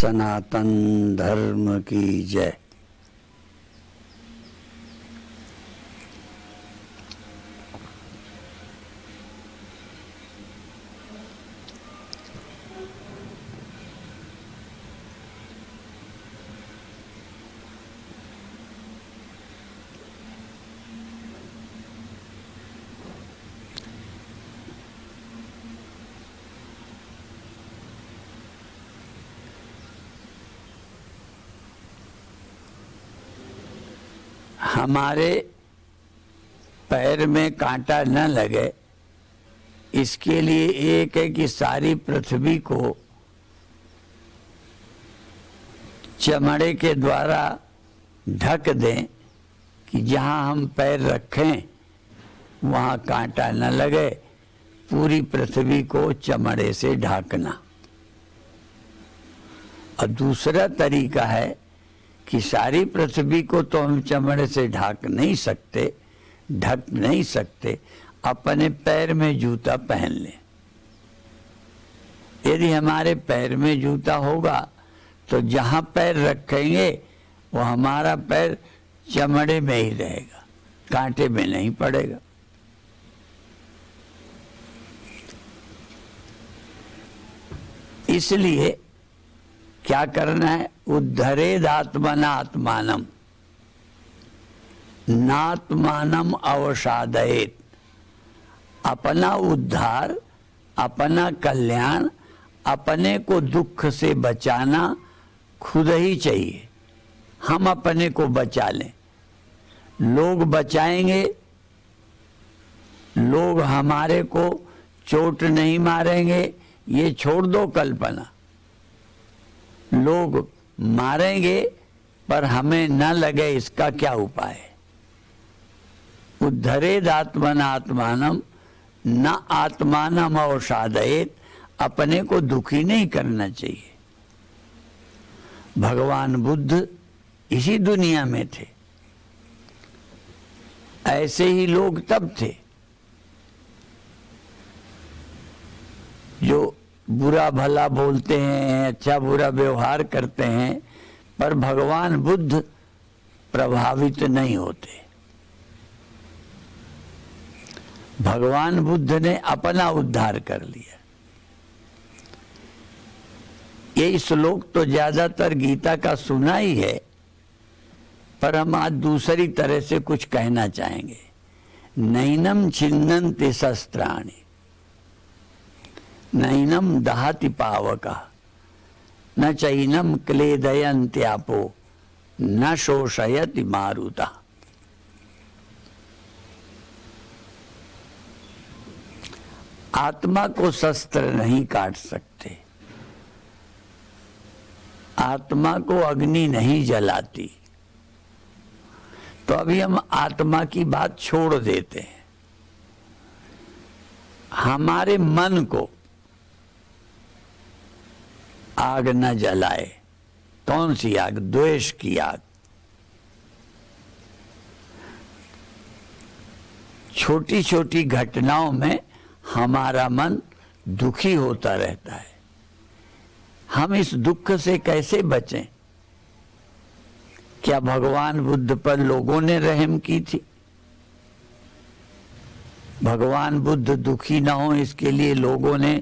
सनातन धर्म की जय। हमारे पैर में कांटा न लगे, इसके लिए एक है कि सारी पृथ्वी को चमड़े के द्वारा ढक दें कि जहां हम पैर रखें वहां कांटा न लगे। पूरी पृथ्वी को चमड़े से ढकना। और दूसरा तरीका है कि सारी पृथ्वी को तो हम चमड़े से ढक नहीं सकते, अपने पैर में जूता पहन लें। यदि हमारे पैर में जूता होगा तो जहां पैर रखेंगे वो हमारा पैर चमड़े में ही रहेगा, कांटे में नहीं पड़ेगा। इसलिए क्या करना है? उद्धरेद आत्मना आत्मानम नात्मानम अवसादयेत। अपना उद्धार, अपना कल्याण, अपने को दुख से बचाना खुद ही चाहिए। हम अपने को बचा लें, लोग बचाएंगे, लोग हमारे को चोट नहीं मारेंगे, ये छोड़ दो कल्पना। लोग मारेंगे पर हमें न लगे, इसका क्या उपाय है? उद्धरेद आत्मना आत्मानम न आत्मानम अवसादयेत। अपने को दुखी नहीं करना चाहिए। भगवान बुद्ध इसी दुनिया में थे, ऐसे ही लोग तब थे जो बुरा भला बोलते हैं, अच्छा बुरा व्यवहार करते हैं, पर भगवान बुद्ध प्रभावित नहीं होते। भगवान बुद्ध ने अपना उद्धार कर लिया। ये श्लोक तो ज्यादातर गीता का सुना ही है, पर हम आज दूसरी तरह से कुछ कहना चाहेंगे। नैनम छिन्नन्ति शस्त्राणि नैनम दहति पावका न चैनम क्लेदयन्त्यापो न शोषयति मारुता। आत्मा को शस्त्र नहीं काट सकते, आत्मा को अग्नि नहीं जलाती। तो अभी हम आत्मा की बात छोड़ देते हैं। हमारे मन को आग न जलाए। कौन सी आग? द्वेष की आग। छोटी छोटी घटनाओं में हमारा मन दुखी होता रहता है। हम इस दुख से कैसे बचें? क्या भगवान बुद्ध पर लोगों ने रहम की थी? भगवान बुद्ध दुखी ना हो इसके लिए लोगों ने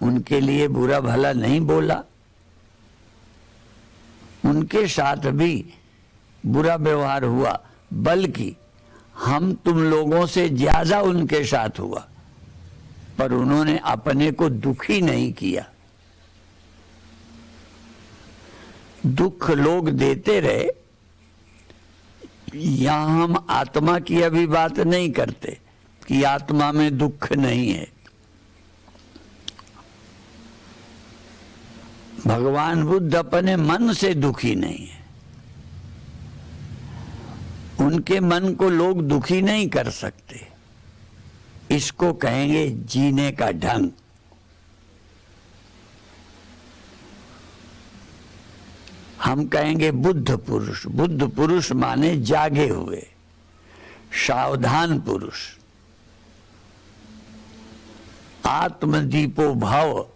उनके लिए बुरा भला नहीं बोला। उनके साथ भी बुरा व्यवहार हुआ, बल्कि हम तुम लोगों से ज्यादा उनके साथ हुआ, पर उन्होंने अपने को दुखी नहीं किया। दुख लोग देते रहे। यहां हम आत्मा की अभी बात नहीं करते कि आत्मा में दुख नहीं है। भगवान बुद्ध अपने मन से दुखी नहीं है। उनके मन को लोग दुखी नहीं कर सकते। इसको कहेंगे जीने का ढंग। हम कहेंगे बुद्ध पुरुष। बुद्ध पुरुष माने जागे हुए, सावधान पुरुष। आत्मदीपो भव।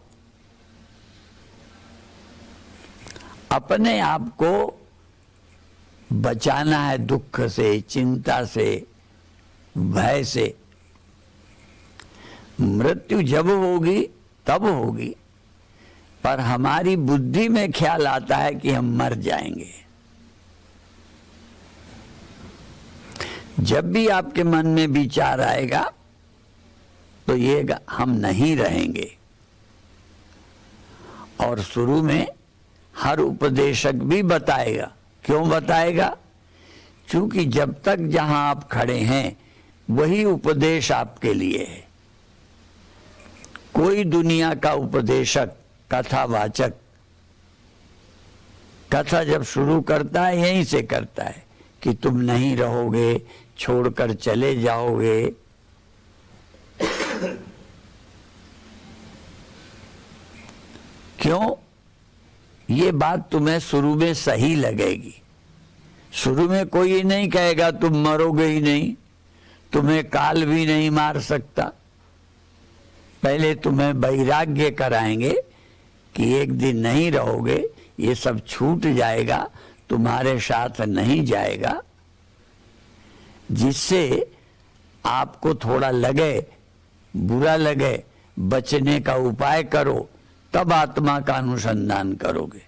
अपने आप को बचाना है दुख से, चिंता से, भय से। मृत्यु जब होगी तब होगी, पर हमारी बुद्धि में ख्याल आता है कि हम मर जाएंगे। जब भी आपके मन में विचार आएगा तो ये हम नहीं रहेंगे। और शुरू में हर उपदेशक भी बताएगा। क्यों बताएगा? क्योंकि जब तक जहां आप खड़े हैं वही उपदेश आपके लिए है। कोई दुनिया का उपदेशक, कथावाचक कथा जब शुरू करता है यहीं से करता है कि तुम नहीं रहोगे, छोड़कर चले जाओगे। क्यों? ये बात तुम्हें शुरू में सही लगेगी। शुरू में कोई नहीं कहेगा तुम मरोगे ही नहीं, तुम्हें काल भी नहीं मार सकता। पहले तुम्हें वैराग्य कराएंगे कि एक दिन नहीं रहोगे, ये सब छूट जाएगा, तुम्हारे साथ नहीं जाएगा, जिससे आपको थोड़ा लगे, बुरा लगे, बचने का उपाय करो, तब आत्मा का अनुसंधान करोगे।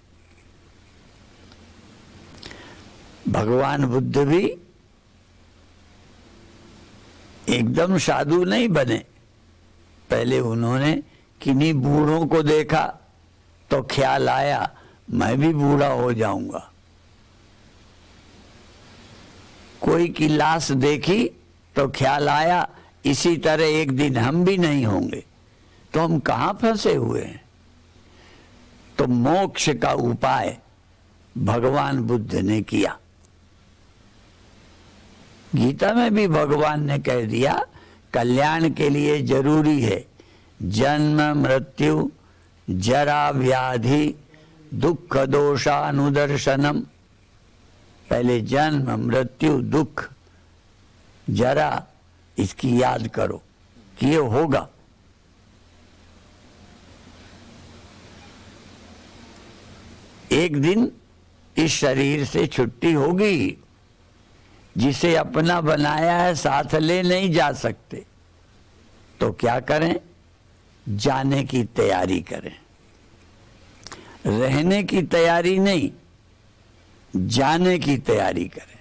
भगवान बुद्ध भी एकदम साधु नहीं बने। पहले उन्होंने किन्हीं बूढ़ों को देखा तो ख्याल आया मैं भी बूढ़ा हो जाऊंगा। कोई की लाश देखी तो ख्याल आया इसी तरह एक दिन हम भी नहीं होंगे। तो हम कहां फंसे हुए हैं? तो मोक्ष का उपाय भगवान बुद्ध ने किया। गीता में भी भगवान ने कह दिया कल्याण के लिए जरूरी है जन्म मृत्यु जरा व्याधि दुख दोषानुदर्शनम। पहले जन्म मृत्यु दुख जरा इसकी याद करो कि ये होगा। एक दिन इस शरीर से छुट्टी होगी। जिसे अपना बनाया है साथ ले नहीं जा सकते, तो क्या करें? जाने की तैयारी करें। रहने की तैयारी नहीं, जाने की तैयारी करें।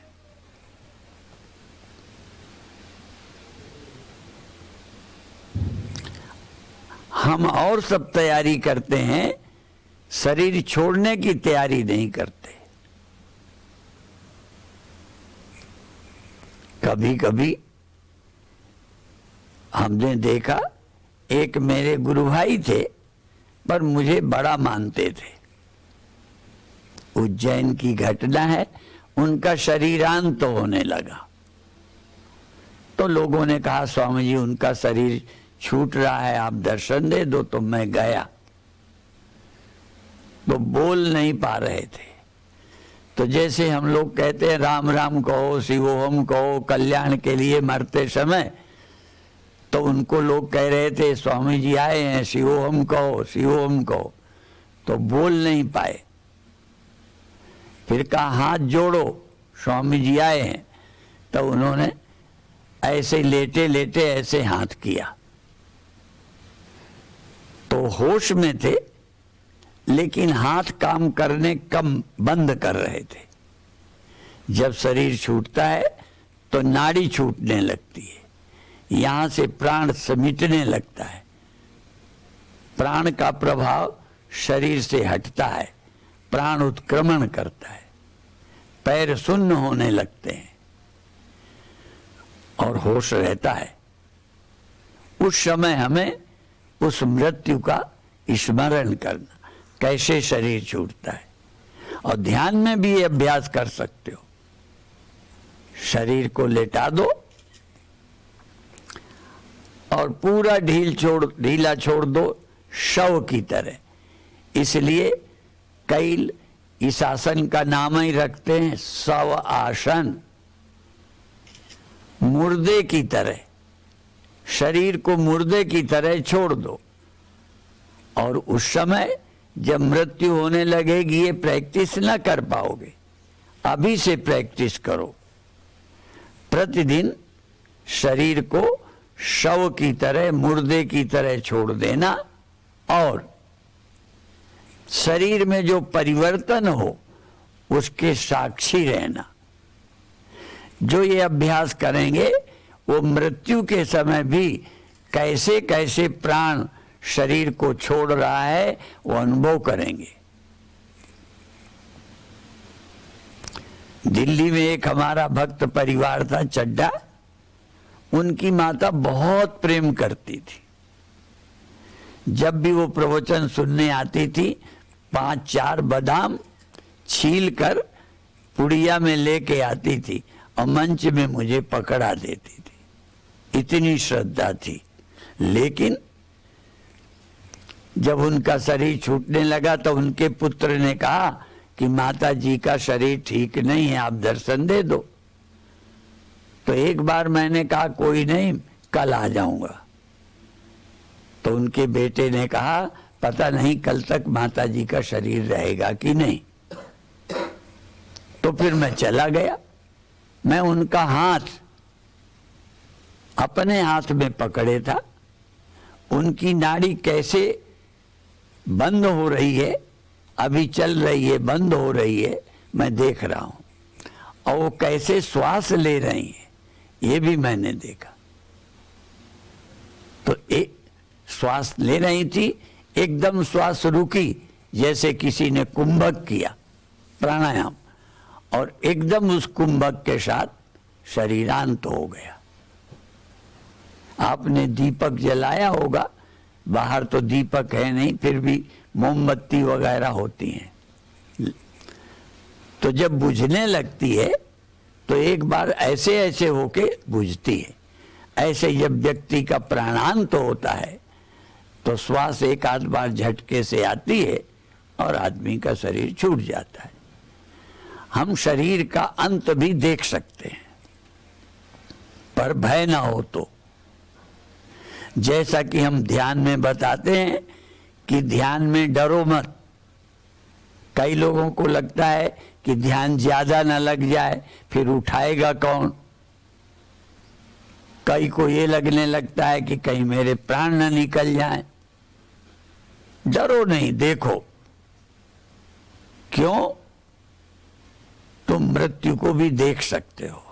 हम और सब तैयारी करते हैं, शरीर छोड़ने की तैयारी नहीं करते। कभी कभी हमने देखा, एक मेरे गुरु भाई थे पर मुझे बड़ा मानते थे। उज्जैन की घटना है, उनका शरीरांत होने लगा। तो लोगों ने कहा स्वामी जी उनका शरीर छूट रहा है, आप दर्शन दे दो। तो मैं गया, तो बोल नहीं पा रहे थे। तो जैसे हम लोग कहते हैं राम राम कहो, शिवोहम कहो कल्याण के लिए मरते समय, तो उनको लोग कह रहे थे स्वामी जी आए हैं, शिवोहम कहो, शिवोहम कहो। तो बोल नहीं पाए। फिर कहा हाथ जोड़ो, स्वामी जी आए हैं। तो उन्होंने ऐसे लेटे लेटे ऐसे हाथ किया। तो होश में थे, लेकिन हाथ काम करने कम बंद कर रहे थे। जब शरीर छूटता है तो नाड़ी छूटने लगती है, यहां से प्राण समिटने लगता है, प्राण का प्रभाव शरीर से हटता है, प्राण उत्क्रमण करता है, पैर शून्य होने लगते हैं और होश रहता है। उस समय हमें उस मृत्यु का स्मरण करना, कैसे शरीर छूटता है। और ध्यान में भी ये अभ्यास कर सकते हो। शरीर को लेटा दो और पूरा ढीला छोड़ दो, शव की तरह। इसलिए कई इस आसन का नाम ही रखते हैं शव आसन। मुर्दे की तरह, शरीर को मुर्दे की तरह छोड़ दो। और उस समय जब मृत्यु होने लगेगी ये प्रैक्टिस ना कर पाओगे। अभी से प्रैक्टिस करो। प्रतिदिन शरीर को शव की तरह, मुर्दे की तरह छोड़ देना और शरीर में जो परिवर्तन हो उसके साक्षी रहना। जो ये अभ्यास करेंगे वो मृत्यु के समय भी कैसे कैसे प्राण शरीर को छोड़ रहा है वो अनुभव करेंगे। दिल्ली में एक हमारा भक्त परिवार था, चड्डा। उनकी माता बहुत प्रेम करती थी। जब भी वो प्रवचन सुनने आती थी 5-4 बादाम छील कर पुड़िया में लेके आती थी और मंच में मुझे पकड़ा देती थी। इतनी श्रद्धा थी। लेकिन जब उनका शरीर छूटने लगा तो उनके पुत्र ने कहा कि माता जी का शरीर ठीक नहीं है, आप दर्शन दे दो। तो एक बार मैंने कहा कोई नहीं, कल आ जाऊंगा। तो उनके बेटे ने कहा पता नहीं कल तक माता जी का शरीर रहेगा कि नहीं। तो फिर मैं चला गया। मैं उनका हाथ अपने हाथ में पकड़े था। उनकी नाड़ी कैसे बंद हो रही है, अभी चल रही है, बंद हो रही है, मैं देख रहा हूं। और वो कैसे श्वास ले रही है ये भी मैंने देखा। तो एक श्वास ले रही थी, एकदम श्वास रुकी जैसे किसी ने कुंभक किया प्राणायाम, और एकदम उस कुंभक के साथ शरीरांत हो गया। आपने दीपक जलाया होगा, बाहर तो दीपक है नहीं, फिर भी मोमबत्ती वगैरह होती हैं। तो जब बुझने लगती है तो एक बार ऐसे ऐसे होके बुझती है। ऐसे जब व्यक्ति का प्राणांत होता है तो श्वास एक आध बार झटके से आती है और आदमी का शरीर छूट जाता है। हम शरीर का अंत भी देख सकते हैं, पर भय ना हो तो। जैसा कि हम ध्यान में बताते हैं कि ध्यान में डरो मत। कई लोगों को लगता है कि ध्यान ज्यादा ना लग जाए फिर उठाएगा कौन। कई को ये लगने लगता है कि कहीं मेरे प्राण ना निकल जाएं। डरो नहीं, देखो। क्यों? तुम मृत्यु को भी देख सकते हो।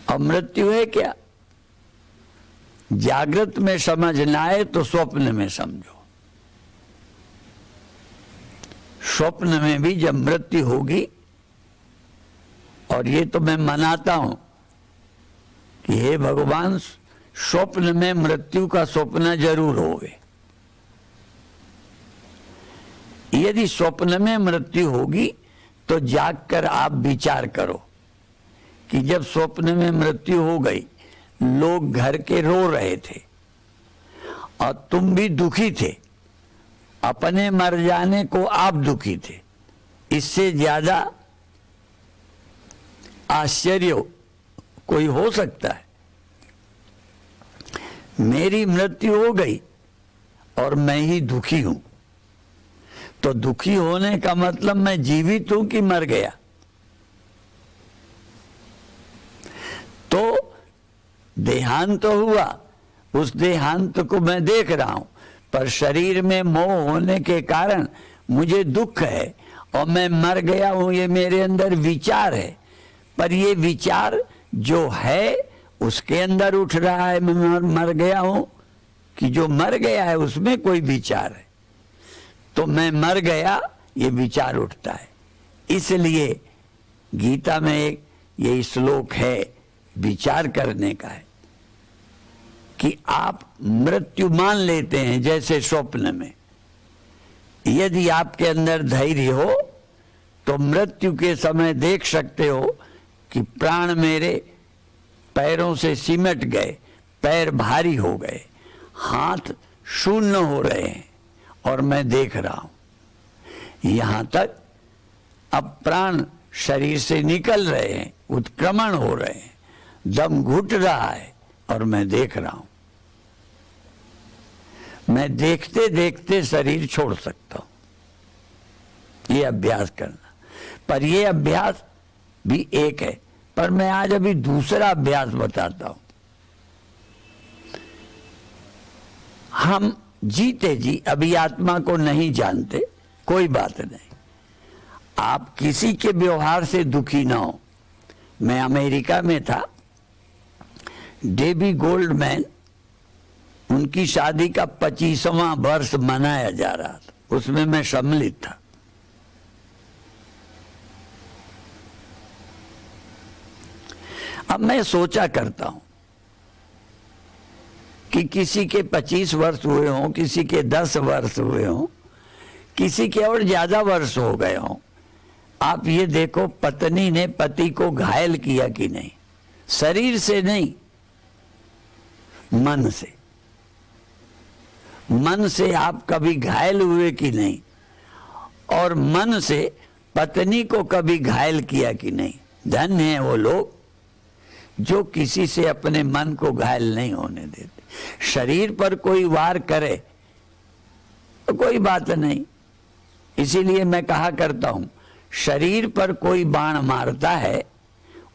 और मृत्यु है क्या? जागृत में समझना है तो स्वप्न में समझो। स्वप्न में भी जब मृत्यु होगी, और ये तो मैं मनाता हूं कि हे भगवान, स्वप्न में मृत्यु का स्वप्न जरूर होवे। यदि स्वप्न में मृत्यु होगी तो जागकर आप विचार करो कि जब स्वप्न में मृत्यु हो गई, लोग घर के रो रहे थे और तुम भी दुखी थे, अपने मर जाने को आप दुखी थे। इससे ज्यादा आश्चर्य कोई हो सकता है? मेरी मृत्यु हो गई और मैं ही दुखी हूं, तो दुखी होने का मतलब मैं जीवित हूं कि मर गया? तो देहांत हुआ, उस देहांत को मैं देख रहा हूं, पर शरीर में मोह होने के कारण मुझे दुख है और मैं मर गया हूं, ये मेरे अंदर विचार है। पर ये विचार जो है उसके अंदर उठ रहा है मैं मर गया हूं, कि जो मर गया है उसमें कोई विचार है? तो मैं मर गया ये विचार उठता है। इसलिए गीता में एक ये श्लोक है विचार करने का है कि आप मृत्यु मान लेते हैं जैसे स्वप्न में। यदि आपके अंदर धैर्य हो तो मृत्यु के समय देख सकते हो कि प्राण मेरे पैरों से सिमट गए, पैर भारी हो गए, हाथ शून्य हो रहे हैं और मैं देख रहा हूं। यहां तक अब प्राण शरीर से निकल रहे हैं, उत्क्रमण हो रहे हैं, दम घुट रहा है और मैं देख रहा हूं। मैं देखते देखते शरीर छोड़ सकता हूं, ये अभ्यास करना। पर ये अभ्यास भी एक है, पर मैं आज अभी दूसरा अभ्यास बताता हूं। हम जीते जी अभी आत्मा को नहीं जानते, कोई बात नहीं, आप किसी के व्यवहार से दुखी ना हो। मैं अमेरिका में था, डेबी गोल्डमैन, उनकी शादी का 25वां वर्ष मनाया जा रहा था, उसमें मैं सम्मिलित था। अब मैं सोचा करता हूं कि किसी के 25 वर्ष हुए हों, किसी के 10 वर्ष हुए हों, किसी के और ज्यादा वर्ष हो गए हों, आप ये देखो पत्नी ने पति को घायल किया कि नहीं, शरीर से नहीं, मन से। मन से आप कभी घायल हुए कि नहीं, और मन से पत्नी को कभी घायल किया कि नहीं। धन्य है वो लोग जो किसी से अपने मन को घायल नहीं होने देते। शरीर पर कोई वार करे तो कोई बात नहीं, इसीलिए मैं कहा करता हूं, शरीर पर कोई बाण मारता है,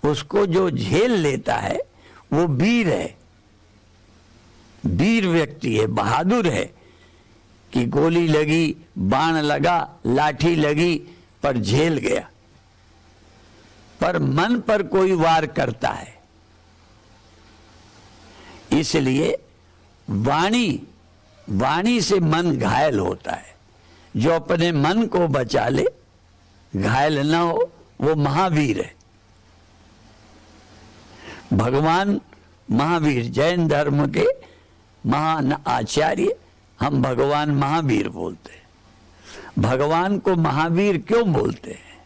उसको जो झेल लेता है वो वीर है, वीर व्यक्ति है, बहादुर है कि गोली लगी, बाण लगा, लाठी लगी, पर झेल गया। पर मन पर कोई वार करता है, इसलिए वाणी से मन घायल होता है। जो अपने मन को बचा ले, घायल न हो, वो महावीर है। भगवान महावीर, जैन धर्म के महान आचार्य, हम भगवान महावीर बोलते हैं। भगवान को महावीर क्यों बोलते हैं?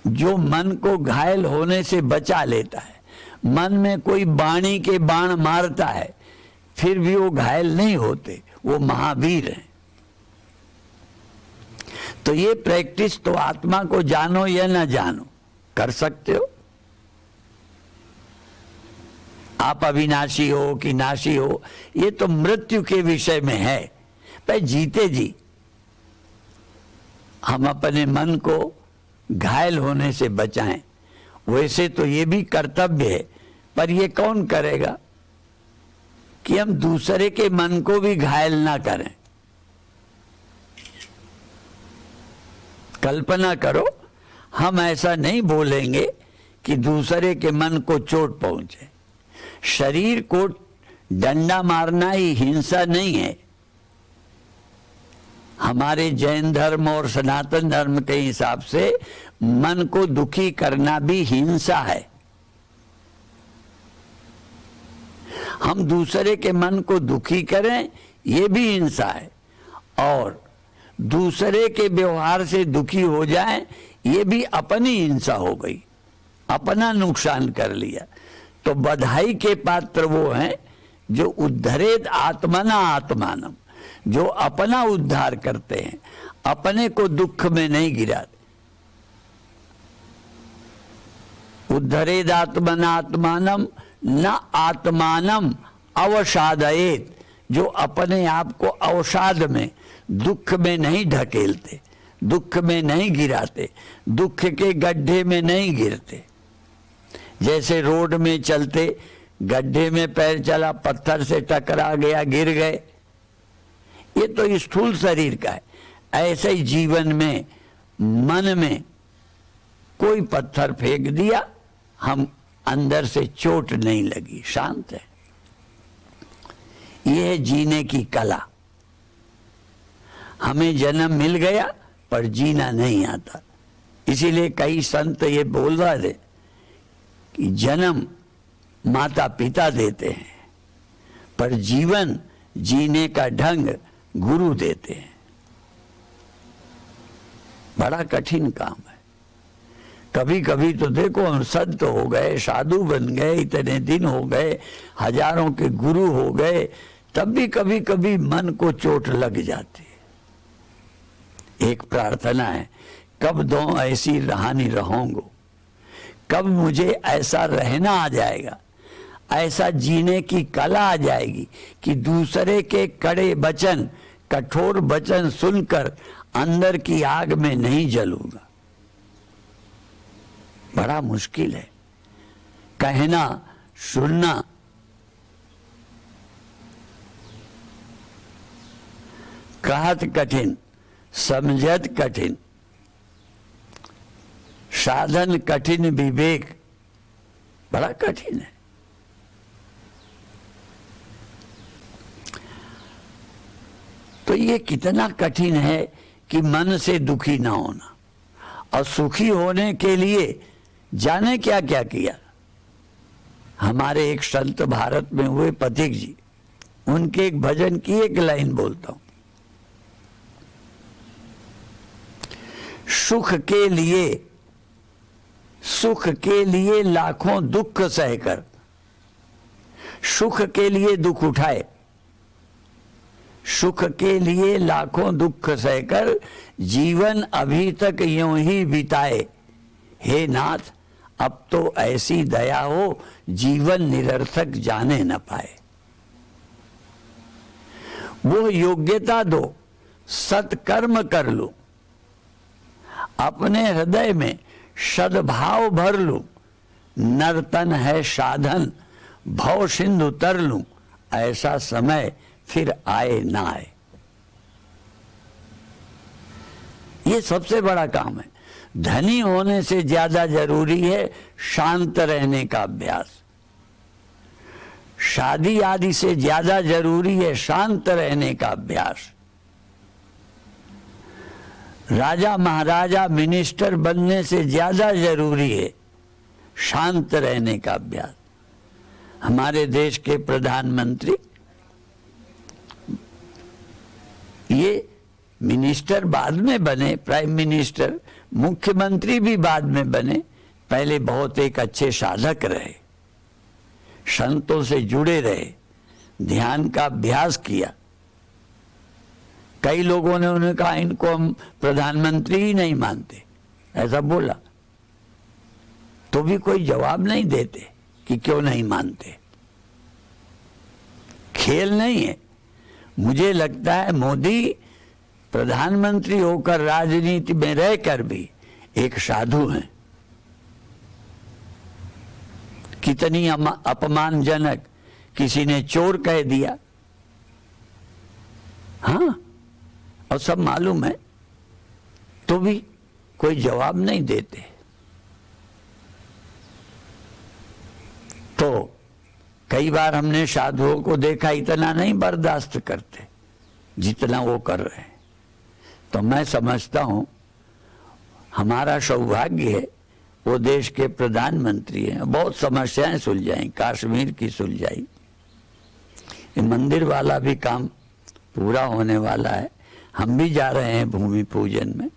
जो मन को घायल होने से बचा लेता है। मन में कोई वाणी के बाण मारता है, फिर भी वो घायल नहीं होते, वो महावीर हैं। तो ये प्रैक्टिस तो आत्मा को जानो या ना जानो कर सकते हो। आप अविनाशी हो कि नाशी हो, ये तो मृत्यु के विषय में है। पर जीते जी हम अपने मन को घायल होने से बचाएं। वैसे तो ये भी कर्तव्य है, पर ये कौन करेगा कि हम दूसरे के मन को भी घायल ना करें। कल्पना करो, हम ऐसा नहीं बोलेंगे कि दूसरे के मन को चोट पहुंचे। शरीर को डंडा मारना ही हिंसा नहीं है। हमारे जैन धर्म और सनातन धर्म के हिसाब से मन को दुखी करना भी हिंसा है। हम दूसरे के मन को दुखी करें, ये भी हिंसा है, और दूसरे के व्यवहार से दुखी हो जाए, ये भी अपनी हिंसा हो गई, अपना नुकसान कर लिया। तो बधाई के पात्र वो हैं जो उद्धरेत आत्मना आत्मानम, जो अपना उद्धार करते हैं, अपने को दुख में नहीं गिराते। उद्धरेद आत्मना आत्मानम न आत्मानम अवसादयेत, जो अपने आप को अवसाद में, दुख में नहीं ढकेलते, दुख में नहीं गिराते, दुख के गड्ढे में नहीं गिरते। जैसे रोड में चलते, गड्ढे में पैर चला, पत्थर से टकरा गया, गिर गए, ये तो स्थूल शरीर का है। ऐसे ही जीवन में, मन में कोई पत्थर फेंक दिया, हम अंदर से चोट नहीं लगी, शांत है। ये है जीने की कला। हमें जन्म मिल गया पर जीना नहीं आता। इसीलिए कई संत ये बोल रहे थे कि जन्म माता पिता देते हैं, पर जीवन जीने का ढंग गुरु देते हैं। बड़ा कठिन काम है। कभी कभी तो देखो, हम संत हो गए, साधु बन गए, इतने दिन हो गए, हजारों के गुरु हो गए, तब भी कभी कभी मन को चोट लग जाती है। एक प्रार्थना है, कब दो ऐसी रहानी रहूंगो, कब मुझे ऐसा रहना आ जाएगा। ऐसा जीने की कला आ जाएगी कि दूसरे के कड़े वचन, कठोर वचन सुनकर अंदर की आग में नहीं जलूंगा। बड़ा मुश्किल है कहना, सुनना। कहत कठिन, समझत कठिन, साधन कठिन, विवेक बड़ा कठिन है। तो ये कितना कठिन है कि मन से दुखी ना होना, और सुखी होने के लिए जाने क्या क्या किया। हमारे एक संत भारत में हुए पथिक जी, उनके एक भजन की एक लाइन बोलता हूं। सुख के लिए लाखों दुख सहकर, सुख के लिए दुख उठाए, सुख के लिए लाखों दुख सहकर जीवन अभी तक यूं ही बिताए। हे नाथ, अब तो ऐसी दया हो जीवन निरर्थक जाने न पाए। वो योग्यता दो, सत्कर्म कर लूं, अपने हृदय में सद्भाव भर लूं। नर्तन है साधन, भव सिंधु तर लूं, ऐसा समय फिर आए ना आए। ये सबसे बड़ा काम है। धनी होने से ज्यादा जरूरी है शांत रहने का अभ्यास। शादी आदि से ज्यादा जरूरी है शांत रहने का अभ्यास। राजा महाराजा मिनिस्टर बनने से ज्यादा जरूरी है शांत रहने का अभ्यास। हमारे देश के प्रधानमंत्री, ये मिनिस्टर बाद में बने, प्राइम मिनिस्टर, मुख्यमंत्री भी बाद में बने, पहले बहुत एक अच्छे साधक रहे, संतों से जुड़े रहे, ध्यान का अभ्यास किया। कई लोगों ने उन्हें कहा इनको हम प्रधानमंत्री ही नहीं मानते, ऐसा बोला, तो भी कोई जवाब नहीं देते कि क्यों नहीं मानते। खेल नहीं है। मुझे लगता है मोदी प्रधानमंत्री होकर राजनीति में रहकर भी एक साधु हैं। कितनी अपमानजनक, किसी ने चोर कह दिया, हाँ, और सब मालूम है, तो भी कोई जवाब नहीं देते। तो कई बार हमने साधुओं को देखा इतना नहीं बर्दाश्त करते जितना वो कर रहे हैं। तो मैं समझता हूं हमारा सौभाग्य है वो देश के प्रधानमंत्री हैं। बहुत समस्याएं सुलझाई, कश्मीर की सुलझाई, ये मंदिर वाला भी काम पूरा होने वाला है। हम भी जा रहे हैं भूमि पूजन में।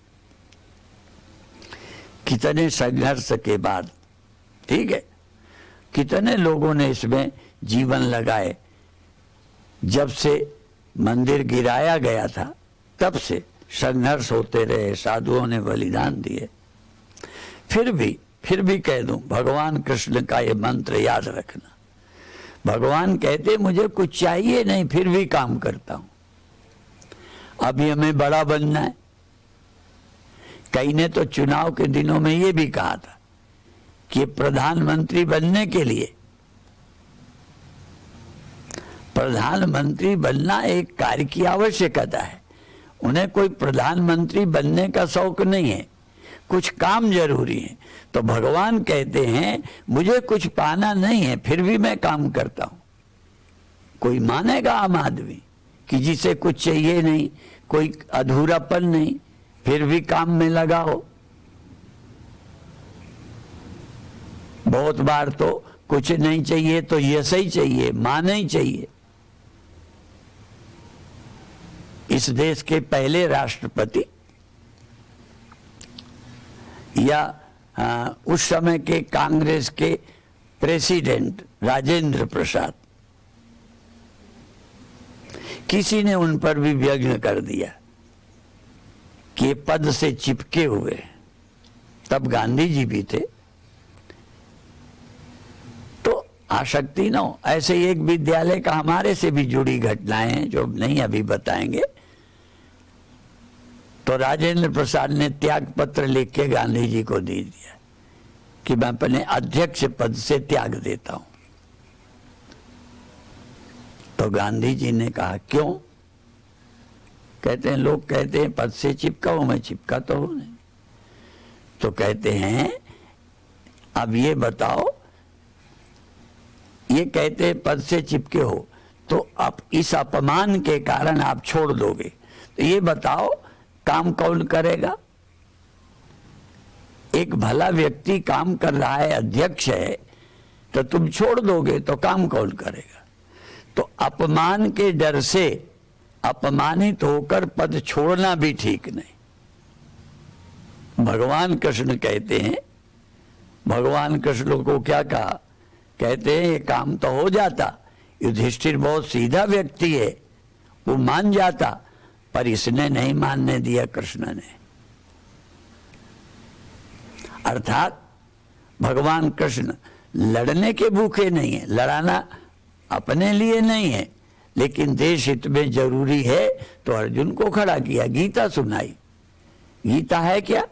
कितने संघर्ष के बाद, ठीक है, कितने लोगों ने इसमें जीवन लगाए। जब से मंदिर गिराया गया था तब से संघर्ष होते रहे, साधुओं ने बलिदान दिए। फिर भी कह दूं, भगवान कृष्ण का ये मंत्र याद रखना। भगवान कहते मुझे कुछ चाहिए नहीं, फिर भी काम करता हूं। अभी हमें बड़ा बनना है। कई ने तो चुनाव के दिनों में ये भी कहा था कि प्रधानमंत्री बनने के लिए, प्रधानमंत्री बनना एक कार्य की आवश्यकता है। उन्हें कोई प्रधानमंत्री बनने का शौक नहीं है, कुछ काम जरूरी है। तो भगवान कहते हैं मुझे कुछ पाना नहीं है, फिर भी मैं काम करता हूं। कोई मानेगा आम आदमी कि जिसे कुछ चाहिए नहीं, कोई अधूरापन नहीं, फिर भी काम में लगा हो? बहुत बार तो कुछ नहीं चाहिए तो यश ही चाहिए, मान ही चाहिए। इस देश के पहले राष्ट्रपति या उस समय के कांग्रेस के प्रेसिडेंट राजेंद्र प्रसाद, किसी ने उन पर भी व्यंग्य कर दिया कि पद से चिपके हुए। तब गांधी जी भी थे। तो आसक्ति न हो। ऐसे ही एक विद्यालय का हमारे से भी जुड़ी घटनाएं हैं जो नहीं अभी बताएंगे। तो राजेंद्र प्रसाद ने त्याग पत्र लिख के गांधी जी को दे दिया कि मैं अपने अध्यक्ष पद से त्याग देता हूं। तो गांधी जी ने कहा क्यों? कहते हैं लोग कहते हैं पद से चिपका हूं, मैं चिपका तो हूं नहीं। तो कहते हैं अब ये बताओ, ये कहते हैं पद से चिपके हो तो आप इस अपमान के कारण आप छोड़ दोगे, तो ये बताओ काम कौन करेगा? एक भला व्यक्ति काम कर रहा है, अध्यक्ष है, तो तुम छोड़ दोगे तो काम कौन करेगा? तो अपमान के डर से अपमानित होकर पद छोड़ना भी ठीक नहीं। भगवान कृष्ण कहते हैं, भगवान कृष्ण को क्या कहा? कहते हैं ये काम तो हो जाता, युधिष्ठिर बहुत सीधा व्यक्ति है, वो मान जाता, पर इसने नहीं मानने दिया कृष्ण ने। अर्थात भगवान कृष्ण लड़ने के भूखे नहीं है, लड़ाना अपने लिए नहीं है, लेकिन देश हित में जरूरी है तो अर्जुन को खड़ा किया, गीता सुनाई। गीता है क्या?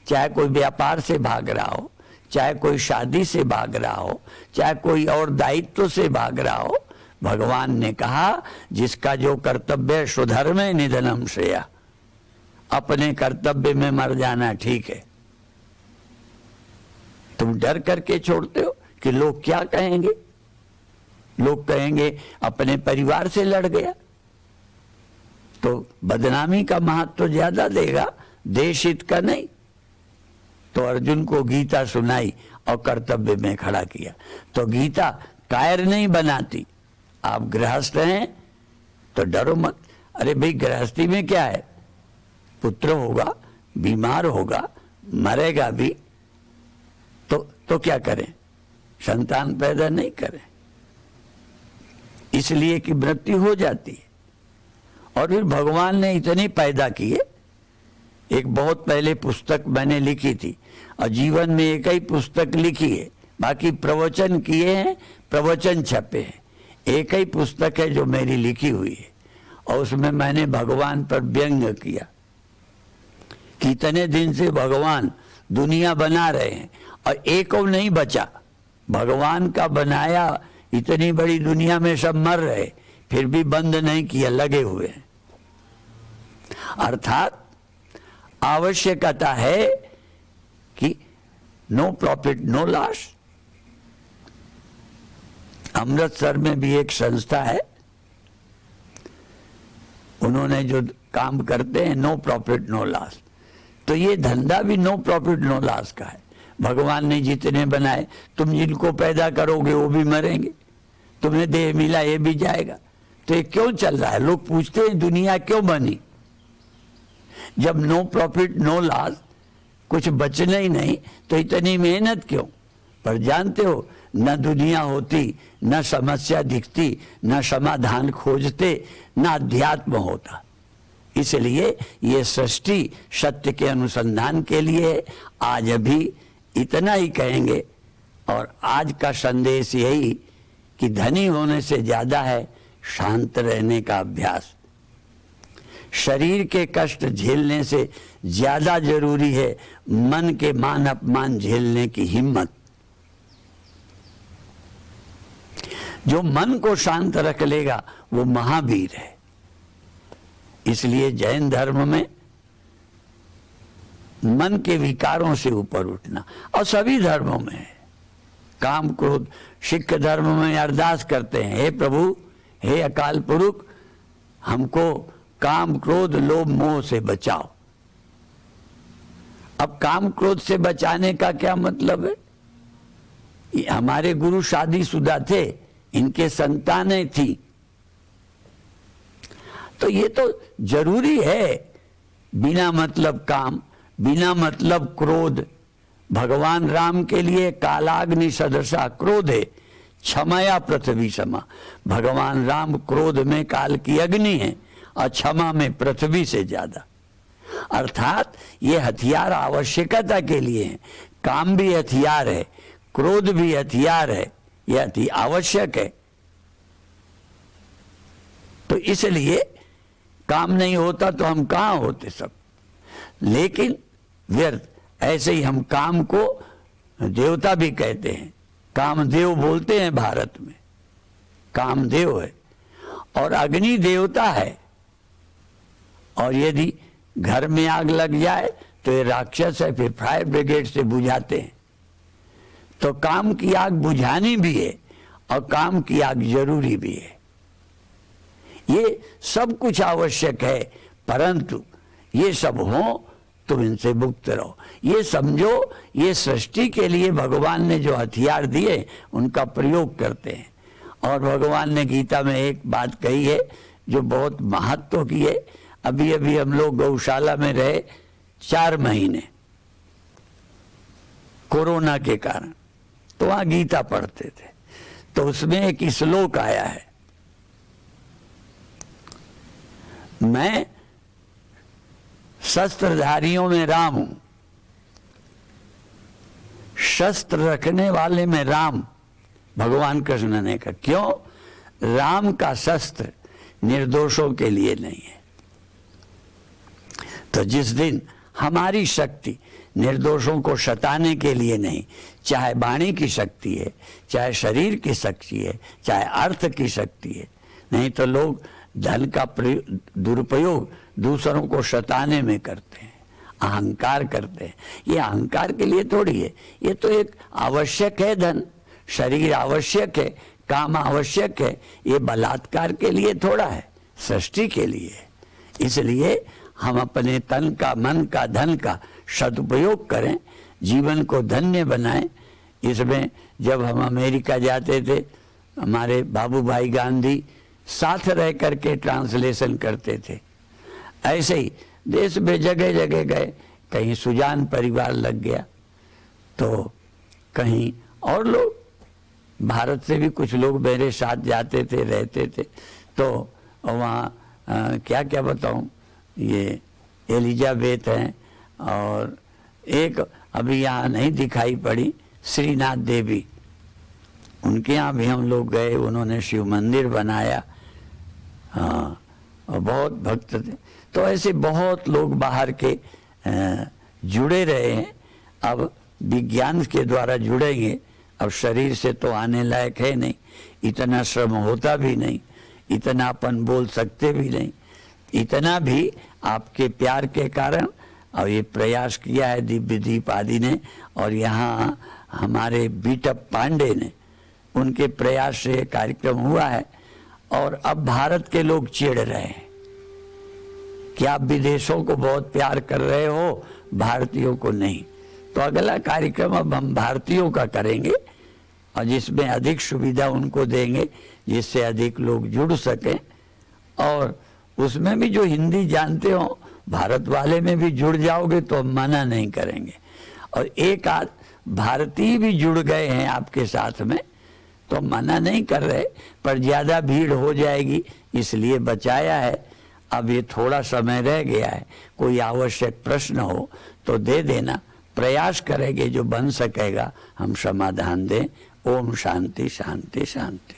चाहे कोई व्यापार से भाग रहा हो, चाहे कोई शादी से भाग रहा हो, चाहे कोई और दायित्व से भाग रहा हो, भगवान ने कहा जिसका जो कर्तव्य है स्वधर्मे निधनम श्रेया, अपने कर्तव्य में मर जाना ठीक है। तुम डर करके छोड़ते हो कि लोग क्या कहेंगे, लोग कहेंगे अपने परिवार से लड़ गया, तो बदनामी का महत्व ज्यादा देगा, देश हित का नहीं। तो अर्जुन को गीता सुनाई और कर्तव्य में खड़ा किया। तो गीता कायर नहीं बनाती। आप गृहस्थ हैं तो डरो मत। अरे भाई गृहस्थी में क्या है, पुत्र होगा, बीमार होगा, मरेगा भी, तो क्या करें? संतान पैदा नहीं करें, इसलिए कि मृत्यु हो जाती है। और फिर भगवान ने इतने पैदा किए। एक बहुत पहले पुस्तक मैंने लिखी थी और जीवन में एक ही पुस्तक लिखी है, बाकी प्रवचन किए हैं, प्रवचन छपे हैं। एक ही पुस्तक है जो मेरी लिखी हुई है और उसमें मैंने भगवान पर व्यंग किया। कितने दिन से भगवान दुनिया बना रहे हैं और एक और नहीं बचा। भगवान का बनाया इतनी बड़ी दुनिया में सब मर रहे, फिर भी बंद नहीं किया, लगे हुए हैं। अर्थात आवश्यकता है कि no profit no loss. Amritsar में भी एक संस्था है, उन्होंने जो काम करते हैं नो प्रॉफिट नो लॉस, तो ये धंधा भी नो प्रॉफिट नो लॉस का है। भगवान ने जितने बनाए, तुम जिनको पैदा करोगे वो भी मरेंगे, तुम्हें देह मिला ये भी जाएगा। तो ये क्यों चल रहा है? लोग पूछते हैं दुनिया क्यों बनी? जब नो प्रॉफिट नो लॉस, कुछ बचना ही नहीं, तो इतनी मेहनत क्यों? पर जानते हो, न दुनिया होती, न समस्या दिखती, न समाधान खोजते, न अध्यात्म होता। इसलिए ये सृष्टि सत्य के अनुसंधान के लिए। आज अभी इतना ही कहेंगे और आज का संदेश यही कि धनी होने से ज्यादा है शांत रहने का अभ्यास। शरीर के कष्ट झेलने से ज्यादा जरूरी है मन के मान अपमान झेलने की हिम्मत। जो मन को शांत रख लेगा वो महावीर है। इसलिए जैन धर्म में मन के विकारों से ऊपर उठना, और सभी धर्मों में है। काम क्रोध, सिख धर्म में अरदास करते हैं, हे प्रभु, हे अकाल पुरुष, हमको काम क्रोध लोभ मोह से बचाओ। अब काम क्रोध से बचाने का क्या मतलब है? हमारे गुरु शादीशुदा थे, इनके संतानें थी, तो ये तो जरूरी है। बिना मतलब काम, बिना मतलब क्रोध। भगवान राम के लिए कालाग्नि सदृशा क्रोध है, क्षमया पृथ्वी समा। भगवान राम क्रोध में काल की अग्नि है और क्षमा में पृथ्वी से ज्यादा। अर्थात ये हथियार आवश्यकता के लिए है। काम भी हथियार है, क्रोध भी हथियार है, यह अति आवश्यक है। तो इसलिए काम नहीं होता तो हम कहाँ होते सब, लेकिन व्यर्थ। ऐसे ही हम काम को देवता भी कहते हैं, कामदेव बोलते हैं भारत में, कामदेव है। और अग्नि देवता है, और यदि घर में आग लग जाए तो ये राक्षस है, फिर फायर ब्रिगेड से बुझाते हैं। तो काम की आग बुझानी भी है और काम की आग जरूरी भी है। ये सब कुछ आवश्यक है, परंतु ये सब हो तुम इनसे मुक्त रहो। ये समझो, ये सृष्टि के लिए भगवान ने जो हथियार दिए उनका प्रयोग करते हैं। और भगवान ने गीता में एक बात कही है जो बहुत महत्व की है। अभी अभी हम लोग गौशाला में रहे 4 महीने कोरोना के कारण, तो वहां गीता पढ़ते थे। तो उसमें एक श्लोक आया है, मैं शस्त्रधारियों में राम हूं, शस्त्र रखने वाले में राम। भगवान कृष्ण ने कहा, क्यों? राम का शस्त्र निर्दोषों के लिए नहीं है। तो जिस दिन हमारी शक्ति निर्दोषों को सताने के लिए नहीं, चाहे वाणी की शक्ति है, चाहे शरीर की शक्ति है, चाहे अर्थ की शक्ति है, नहीं तो लोग धन का दुरुपयोग दूसरों को सताने में करते हैं, अहंकार करते हैं। ये अहंकार के लिए थोड़ी है, ये तो एक आवश्यक है। धन, शरीर आवश्यक है, काम आवश्यक है, ये बलात्कार के लिए थोड़ा है, सृष्टि के लिए। इसलिए हम अपने तन का, मन का, धन का सदुपयोग करें, जीवन को धन्य बनाएं। इसमें जब हम अमेरिका जाते थे, हमारे बाबू भाई गांधी साथ रह करके ट्रांसलेशन करते थे। ऐसे ही देश में जगह जगह गए, कहीं सुजान परिवार लग गया, तो कहीं और लोग, भारत से भी कुछ लोग मेरे साथ जाते थे, रहते थे। तो वहाँ क्या क्या बताऊँ, ये एलिजाबेथ हैं, और एक अभी यहाँ नहीं दिखाई पड़ी, श्रीनाथ देवी, उनके यहाँ भी हम लोग गए। उन्होंने शिव मंदिर बनाया, हाँ, और बहुत भक्त थे। तो ऐसे बहुत लोग बाहर के जुड़े रहे हैं। अब विज्ञान के द्वारा जुड़ेंगे। अब शरीर से तो आने लायक है नहीं, इतना श्रम होता भी नहीं, इतना अपन बोल सकते भी नहीं। इतना भी आपके प्यार के कारण, और ये प्रयास किया है दिव्य दीप आदि ने, और यहाँ हमारे बीटअप पांडे ने, उनके प्रयास से ये कार्यक्रम हुआ है। और अब भारत के लोग चिढ़ रहे हैं कि आप विदेशों को बहुत प्यार कर रहे हो, भारतीयों को नहीं। तो अगला कार्यक्रम अब हम भारतीयों का करेंगे, और जिसमें अधिक सुविधा उनको देंगे, जिससे अधिक लोग जुड़ सकें। और उसमें भी जो हिंदी जानते हो, भारत वाले में भी जुड़ जाओगे तो हम मना नहीं करेंगे। और एक आध भारतीय भी जुड़ गए हैं आपके साथ में, तो मना नहीं कर रहे, पर ज़्यादा भीड़ हो जाएगी इसलिए बचाया है। अब ये थोड़ा समय रह गया है, कोई आवश्यक प्रश्न हो तो दे देना, प्रयास करेंगे जो बन सकेगा हम समाधान दें। ओम शांति शांति शांति।